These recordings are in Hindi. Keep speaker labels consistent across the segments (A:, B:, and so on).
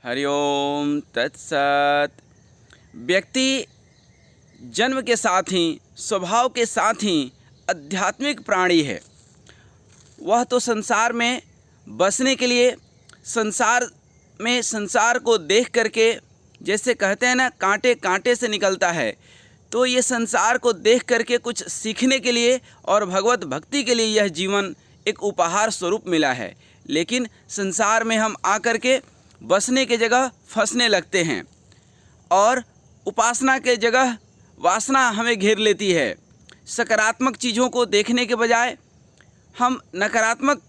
A: हरिओम तत्सत। व्यक्ति जन्म के साथ ही स्वभाव के साथ ही आध्यात्मिक प्राणी है। वह तो संसार में बसने के लिए संसार को देख करके, जैसे कहते हैं ना, कांटे कांटे से निकलता है, तो ये संसार को देख करके कुछ सीखने के लिए और भगवत भक्ति के लिए यह जीवन एक उपहार स्वरूप मिला है। लेकिन संसार में हम आकर के बसने के जगह फंसने लगते हैं और उपासना के जगह वासना हमें घेर लेती है। सकारात्मक चीज़ों को देखने के बजाय हम नकारात्मक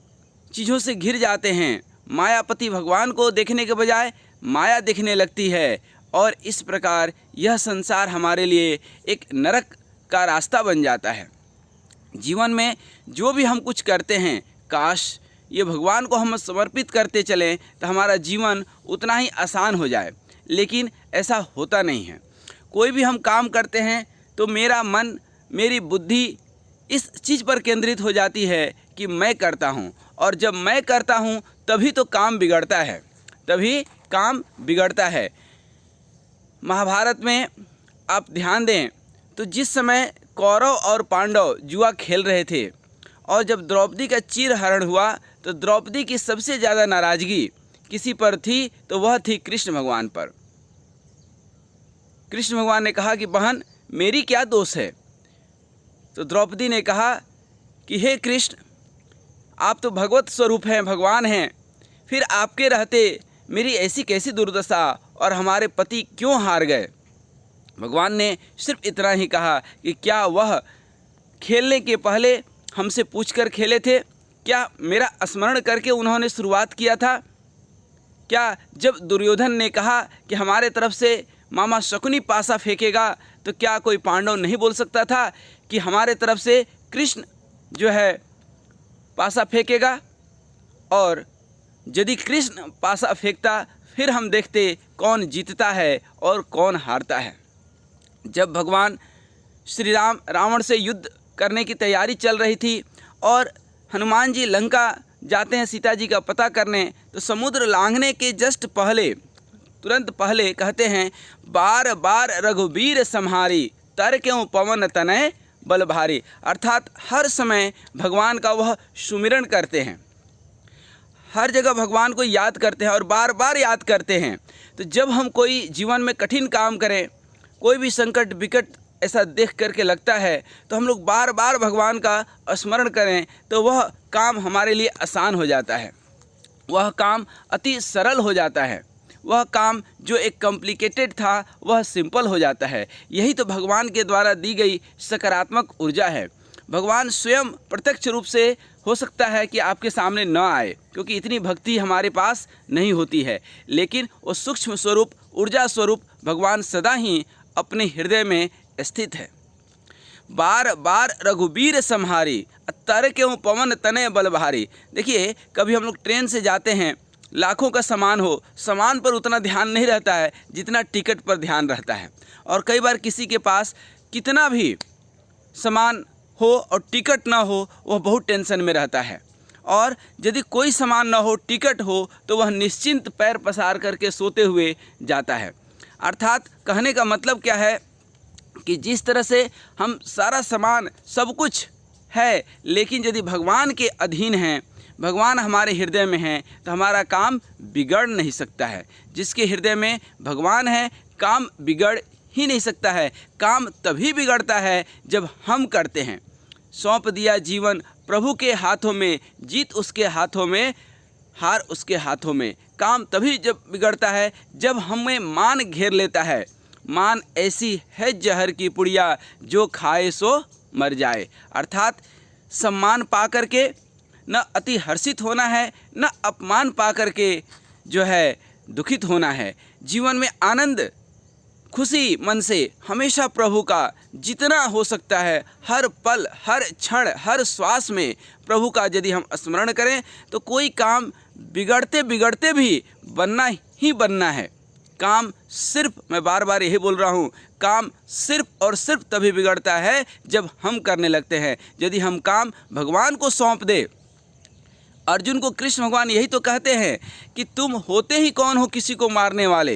A: चीज़ों से घिर जाते हैं। मायापति भगवान को देखने के बजाय माया दिखने लगती है और इस प्रकार यह संसार हमारे लिए एक नरक का रास्ता बन जाता है। जीवन में जो भी हम कुछ करते हैं, काश ये भगवान को हम समर्पित करते चलें तो हमारा जीवन उतना ही आसान हो जाए, लेकिन ऐसा होता नहीं है। कोई भी हम काम करते हैं तो मेरा मन, मेरी बुद्धि इस चीज़ पर केंद्रित हो जाती है कि मैं करता हूँ, और जब मैं करता हूँ तभी तो काम बिगड़ता है। महाभारत में आप ध्यान दें तो जिस समय कौरव और पांडव जुआ खेल रहे थे और जब द्रौपदी का चीरहरण हुआ तो द्रौपदी की सबसे ज़्यादा नाराज़गी किसी पर थी तो वह थी कृष्ण भगवान पर। कृष्ण भगवान ने कहा कि बहन, मेरी क्या दोष है? तो द्रौपदी ने कहा कि हे कृष्ण, आप तो भगवत स्वरूप हैं, भगवान हैं, फिर आपके रहते मेरी ऐसी कैसी दुर्दशा और हमारे पति क्यों हार गए? भगवान ने सिर्फ इतना ही कहा कि क्या वह खेलने के पहले हमसे पूछकर खेले थे? क्या मेरा स्मरण करके उन्होंने शुरुआत किया था? क्या जब दुर्योधन ने कहा कि हमारे तरफ से मामा शकुनी पासा फेंकेगा, तो क्या कोई पांडव नहीं बोल सकता था कि हमारे तरफ से कृष्ण जो है पासा फेंकेगा? और यदि कृष्ण पासा फेंकता, फिर हम देखते कौन जीतता है और कौन हारता है। जब भगवान श्री राम रावण से युद्ध करने की तैयारी चल रही थी और हनुमान जी लंका जाते हैं सीता जी का पता करने, तो समुद्र लांघने के तुरंत पहले कहते हैं, बार बार रघुबीर सम्हारी, तर क्यों पवन तनय बल भारी। अर्थात हर समय भगवान का वह सुमिरन करते हैं, हर जगह भगवान को याद करते हैं और बार बार याद करते हैं। तो जब हम कोई जीवन में कठिन काम करें, कोई भी संकट विकट ऐसा देख करके लगता है, तो हम लोग बार बार भगवान का स्मरण करें तो वह काम हमारे लिए आसान हो जाता है, वह काम अति सरल हो जाता है, वह काम जो एक कॉम्प्लिकेटेड था वह सिंपल हो जाता है। यही तो भगवान के द्वारा दी गई सकारात्मक ऊर्जा है। भगवान स्वयं प्रत्यक्ष रूप से हो सकता है कि आपके सामने न आए, क्योंकि इतनी भक्ति हमारे पास नहीं होती है, लेकिन वो सूक्ष्म स्वरूप, ऊर्जा स्वरूप भगवान सदा ही अपने हृदय में स्थित है। बार बार रघुबीर सम्हारी, तर क्यों पवन तनय बल भारी। देखिए, कभी हम लोग ट्रेन से जाते हैं, लाखों का सामान हो, सामान पर उतना ध्यान नहीं रहता है जितना टिकट पर ध्यान रहता है। और कई बार किसी के पास कितना भी सामान हो और टिकट ना हो, वह बहुत टेंशन में रहता है, और यदि कोई सामान ना हो, टिकट हो, तो वह निश्चिंत पैर पसार करके सोते हुए जाता है। अर्थात कहने का मतलब क्या है कि जिस तरह से हम सारा सामान सब कुछ है, लेकिन यदि भगवान के अधीन हैं, भगवान हमारे हृदय में हैं, तो हमारा काम बिगड़ नहीं सकता है। जिसके हृदय में भगवान है, काम बिगड़ ही नहीं सकता है। काम तभी बिगड़ता है जब हम करते हैं। सौंप दिया जीवन प्रभु के हाथों में, जीत उसके हाथों में, हार उसके हाथों में। काम तभी जब बिगड़ता है जब हमें मान घेर लेता है। मान ऐसी है जहर की पुड़िया, जो खाए सो मर जाए। अर्थात सम्मान पा करके न अति हर्षित होना है, न अपमान पा करके जो है दुखित होना है। जीवन में आनंद, खुशी मन से हमेशा प्रभु का जितना हो सकता है, हर पल, हर क्षण, हर श्वास में प्रभु का यदि हम स्मरण करें, तो कोई काम बिगड़ते बिगड़ते भी बनना ही बनना है। काम सिर्फ, मैं बार बार यही बोल रहा हूँ, काम सिर्फ और सिर्फ तभी बिगड़ता है जब हम करने लगते हैं। यदि हम काम भगवान को सौंप दे, अर्जुन को कृष्ण भगवान यही तो कहते हैं कि तुम होते ही कौन हो किसी को मारने वाले,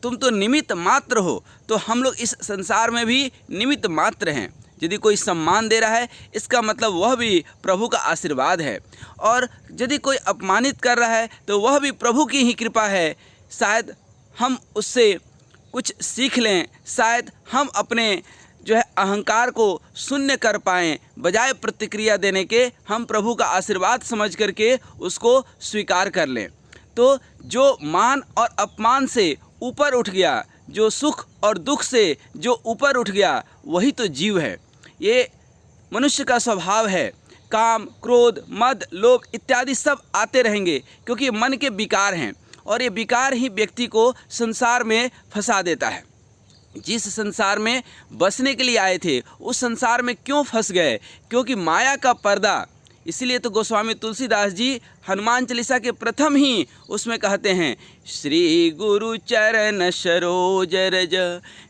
A: तुम तो निमित्त मात्र हो। तो हम लोग इस संसार में भी निमित्त मात्र हैं। यदि कोई सम्मान दे रहा है इसका मतलब वह भी प्रभु का आशीर्वाद है, और यदि कोई अपमानित कर रहा है तो वह भी प्रभु की ही कृपा है। शायद हम उससे कुछ सीख लें, शायद हम अपने जो है अहंकार को शून्य कर पाएँ, बजाय प्रतिक्रिया देने के हम प्रभु का आशीर्वाद समझ करके उसको स्वीकार कर लें। तो जो मान और अपमान से ऊपर उठ गया, जो सुख और दुख से जो ऊपर उठ गया, वही तो जीव है। ये मनुष्य का स्वभाव है। काम, क्रोध, मद, लोभ इत्यादि सब आते रहेंगे, क्योंकि मन के विकार हैं, और ये विकार ही व्यक्ति को संसार में फंसा देता है। जिस संसार में बसने के लिए आए थे उस संसार में क्यों फंस गए? क्योंकि माया का पर्दा। इसीलिए तो गोस्वामी तुलसीदास जी हनुमान चालीसा के प्रथम ही उसमें कहते हैं, श्री गुरु चरण सरोज रज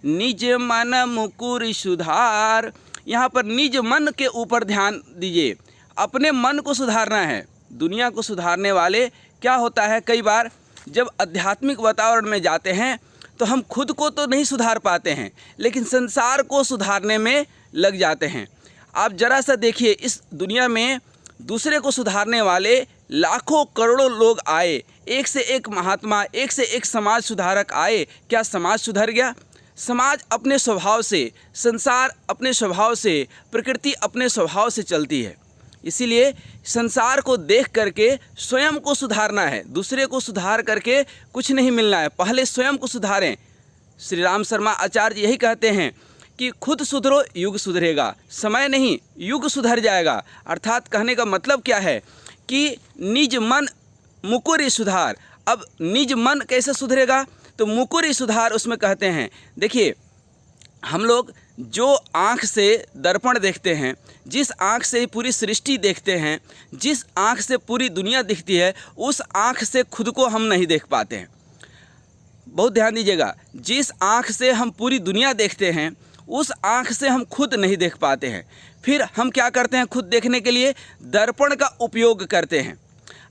A: निज मन मुकुर सुधार। यहाँ पर निज मन के ऊपर ध्यान दीजिए, अपने मन को सुधारना है। दुनिया को सुधारने वाले क्या होता है, कई बार जब आध्यात्मिक वातावरण में जाते हैं तो हम खुद को तो नहीं सुधार पाते हैं, लेकिन संसार को सुधारने में लग जाते हैं। आप जरा सा देखिए, इस दुनिया में दूसरे को सुधारने वाले लाखों करोड़ों लोग आए, एक से एक महात्मा, एक से एक समाज सुधारक आए। क्या समाज सुधर गया? समाज अपने स्वभाव से, संसार अपने स्वभाव से, प्रकृति अपने स्वभाव से चलती है। इसीलिए संसार को देख करके स्वयं को सुधारना है, दूसरे को सुधार करके कुछ नहीं मिलना है, पहले स्वयं को सुधारें। श्री राम शर्मा आचार्य यही कहते हैं कि खुद सुधरो युग सुधरेगा, समय नहीं युग सुधर जाएगा। अर्थात कहने का मतलब क्या है कि निज मन मुकुर सुधार। अब निज मन कैसे सुधरेगा? तो मुकुर सुधार उसमें कहते हैं। देखिए, हम लोग जो आँख से दर्पण देखते हैं, जिस आँख से पूरी सृष्टि देखते हैं, जिस आँख से पूरी दुनिया दिखती है, उस आँख से खुद को हम नहीं देख पाते हैं। बहुत ध्यान दीजिएगा, जिस आँख से हम पूरी दुनिया देखते हैं उस आँख से हम खुद नहीं देख पाते हैं। फिर हम क्या करते हैं? खुद देखने के लिए दर्पण का उपयोग करते हैं।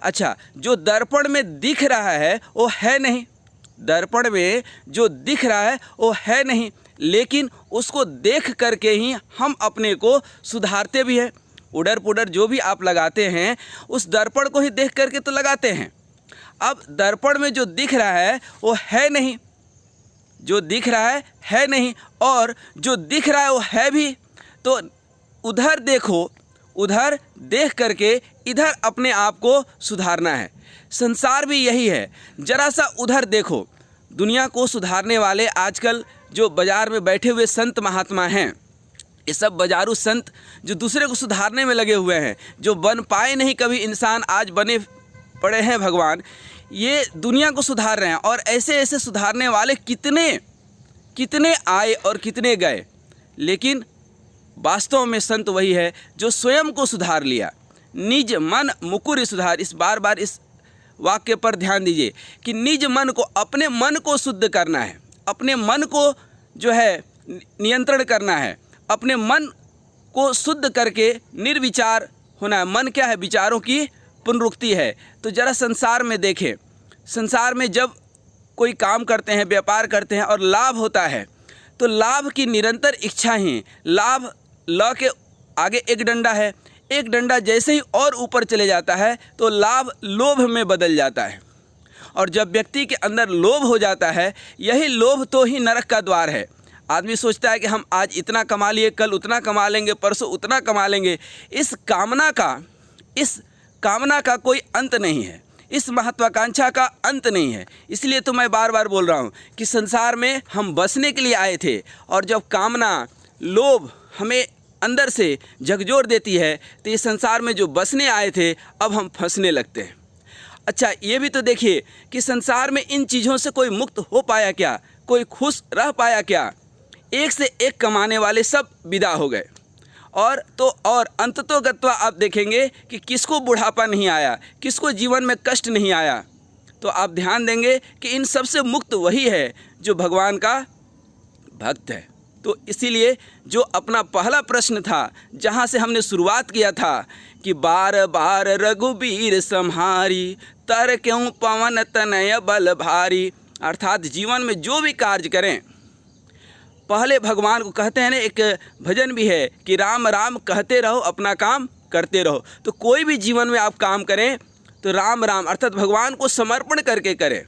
A: अच्छा, जो दर्पण में दिख रहा है वो है नहीं, दर्पण में जो दिख रहा है वो है नहीं, लेकिन उसको देख करके ही हम अपने को सुधारते भी हैं। उडर पुडर जो भी आप लगाते हैं उस दर्पण को ही देख करके तो लगाते हैं। अब दर्पण में जो दिख रहा है वो है नहीं, जो दिख रहा है नहीं, और जो दिख रहा है वो है भी। तो उधर देखो, उधर देख करके इधर अपने आप को सुधारना है। संसार भी यही है, जरा सा उधर देखो। दुनिया को सुधारने वाले आजकल जो बाज़ार में बैठे हुए संत महात्मा हैं, ये सब बाजारू संत जो दूसरे को सुधारने में लगे हुए हैं, जो बन पाए नहीं कभी इंसान, आज बने पड़े हैं भगवान, ये दुनिया को सुधार रहे हैं। और ऐसे ऐसे सुधारने वाले कितने आए और कितने गए, लेकिन वास्तव में संत वही है जो स्वयं को सुधार लिया। निज मन मुकुर सुधार, इस बार इस वाक्य पर ध्यान दीजिए कि निज मन को, अपने मन को शुद्ध करना है, अपने मन को जो है नियंत्रण करना है, अपने मन को शुद्ध करके निर्विचार होना है। मन क्या है? विचारों की पुनरुक्ति है। तो जरा संसार में देखें, संसार में जब कोई काम करते हैं, व्यापार करते हैं और लाभ होता है, तो लाभ की निरंतर इच्छा ही, लाभ ल के आगे एक डंडा है, एक डंडा जैसे ही और ऊपर चले जाता है तो लाभ लोभ में बदल जाता है। और जब व्यक्ति के अंदर लोभ हो जाता है, यही लोभ तो ही नरक का द्वार है। आदमी सोचता है कि हम आज इतना कमा लिए, कल उतना कमा लेंगे, परसों उतना कमा लेंगे। इस कामना का कोई अंत नहीं है, इस महत्वाकांक्षा का अंत नहीं है। इसलिए तो मैं बार बार बोल रहा हूँ कि संसार में हम बसने के लिए आए थे, और जब कामना, लोभ हमें अंदर से झकझोर देती है तो इस संसार में जो बसने आए थे अब हम फंसने लगते हैं। अच्छा, ये भी तो देखिए कि संसार में इन चीज़ों से कोई मुक्त हो पाया क्या? कोई खुश रह पाया क्या? एक से एक कमाने वाले सब विदा हो गए। और अंततोगत्वा आप देखेंगे कि किसको बुढ़ापा नहीं आया, किसको जीवन में कष्ट नहीं आया। तो आप ध्यान देंगे कि इन सब से मुक्त वही है जो भगवान का भक्त है। तो इसीलिए जो अपना पहला प्रश्न था, जहाँ से हमने शुरुआत किया था कि बार बार रघुबीर सम्हारी, तर क्यों पवन तनय बल भारी, अर्थात जीवन में जो भी कार्य करें पहले भगवान को कहते हैं ना, एक भजन भी है कि राम राम कहते रहो अपना काम करते रहो। तो कोई भी जीवन में आप काम करें तो राम राम अर्थात भगवान को समर्पण करके करें।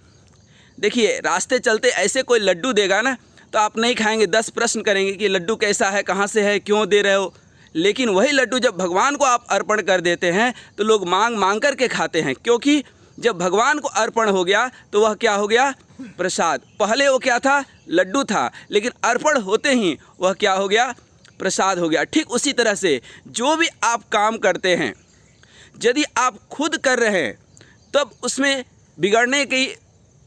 A: देखिए रास्ते चलते ऐसे कोई लड्डू देगा ना तो आप नहीं खाएंगे, 10 प्रश्न करेंगे कि लड्डू कैसा है, कहाँ से है, क्यों दे रहे हो। लेकिन वही लड्डू जब भगवान को आप अर्पण कर देते हैं तो लोग मांग मांग करके खाते हैं, क्योंकि जब भगवान को अर्पण हो गया तो वह क्या हो गया, प्रसाद। पहले वो क्या था, लड्डू था, लेकिन अर्पण होते ही वह क्या हो गया, प्रसाद हो गया। ठीक उसी तरह से जो भी आप काम करते हैं यदि आप खुद कर रहे हैं तब उसमें बिगड़ने की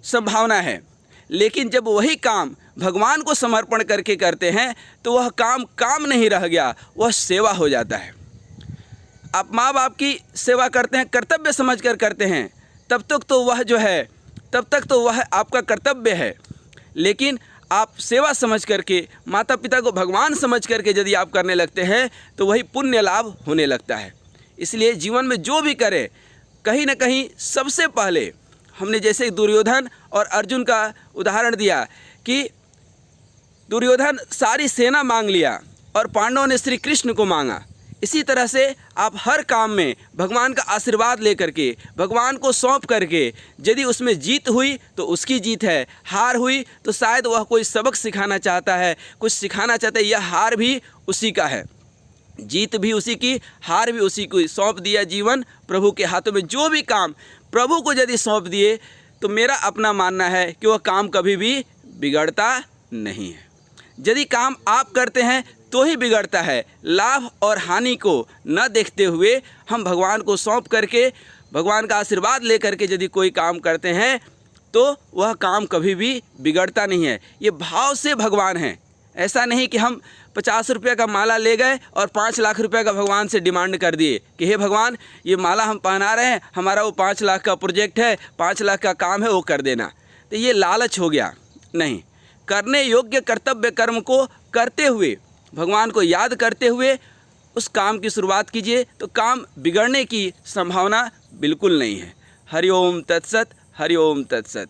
A: संभावना है, लेकिन जब वही काम भगवान को समर्पण करके करते हैं तो वह काम काम नहीं रह गया, वह सेवा हो जाता है। आप माँ बाप की सेवा करते हैं, कर्तव्य समझकर करते हैं, तब तक तो वह आपका कर्तव्य है। लेकिन आप सेवा समझ करके, माता पिता को भगवान समझ करके यदि आप करने लगते हैं तो वही पुण्य लाभ होने लगता है। इसलिए जीवन में जो भी करें, कहीं ना कहीं सबसे पहले हमने जैसे दुर्योधन और अर्जुन का उदाहरण दिया कि दुर्योधन सारी सेना मांग लिया और पांडवों ने श्री कृष्ण को मांगा। इसी तरह से आप हर काम में भगवान का आशीर्वाद लेकर के, भगवान को सौंप करके, यदि उसमें जीत हुई तो उसकी जीत है, हार हुई तो शायद वह कोई सबक सिखाना चाहता है, कुछ सिखाना चाहता है, यह हार भी उसी का है, जीत भी उसी की, हार भी उसी को। सौंप दिया जीवन प्रभु के हाथों में। जो भी काम प्रभु को यदि सौंप दिए तो मेरा अपना मानना है कि वह काम कभी भी बिगड़ता नहीं है। यदि काम आप करते हैं तो ही बिगड़ता है। लाभ और हानि को न देखते हुए हम भगवान को सौंप करके, भगवान का आशीर्वाद लेकर के यदि कोई काम करते हैं तो वह काम कभी भी बिगड़ता नहीं है। ये भाव से भगवान हैं। ऐसा नहीं कि हम 50 रुपये का माला ले गए और 5 लाख रुपये का भगवान से डिमांड कर दिए कि हे भगवान ये माला हम पहना रहे हैं, हमारा वो 5 लाख का प्रोजेक्ट है, 5 लाख का काम है, वो कर देना। तो ये लालच हो गया। नहीं, करने योग्य कर्तव्य कर्म को करते हुए, भगवान को याद करते हुए उस काम की शुरुआत कीजिए तो काम बिगड़ने की संभावना बिल्कुल नहीं है। हरि ओम तत्सत, हरि ओम तत्सत।